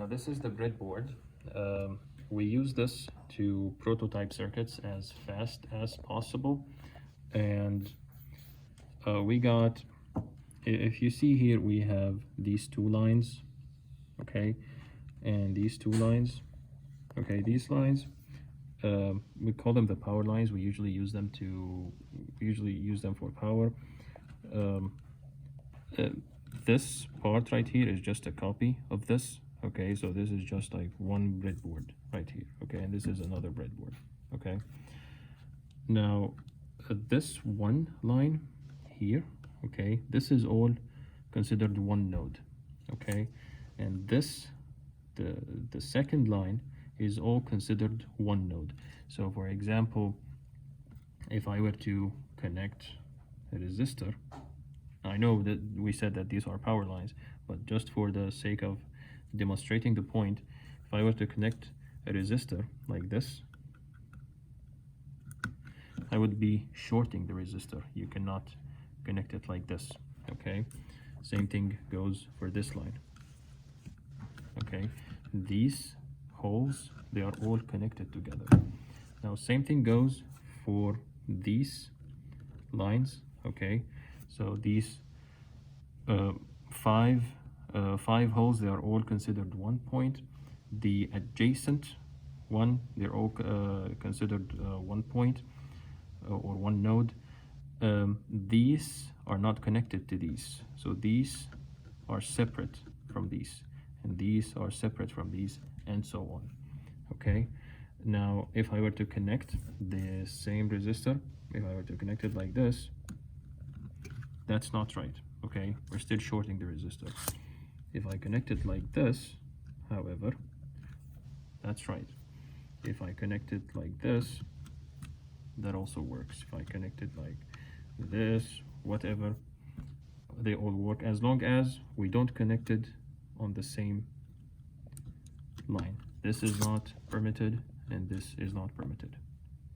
Now this is the breadboard. We use this to prototype circuits as fast as possible, and we got, if you see here, we have these two lines, okay, and these two lines, okay. These lines, we call them the power lines. We usually use them for power. This part right here is just a copy of this, okay. So this is just like one breadboard right here, okay, and this is another breadboard, okay. Now this one line here, okay, this is all considered one node, okay, and this, the second line is all considered one node. So for example, if I were to connect a resistor, I know that we said that these are power lines, but just for the sake of demonstrating the point, if I were to connect a resistor like this, I would be shorting the resistor. You cannot connect it like this, okay? Same thing goes for this line, okay? These holes, they are all connected together. Now same thing goes for these lines, okay? So these five holes, they are all considered one point. The adjacent one, they're all considered one point or one node. These are not connected to these, so these are separate from these, and these are separate from these, and so on, okay. Now if I were to connect the same resistor, if I were to connect it like this, that's not right, okay. We're still shorting the resistor. If I connect it like this, however, that's right. If I connect it like this, that also works. If I connect it like this, whatever, they all work, as long as we don't connect it on the same line. This is not permitted, and this is not permitted.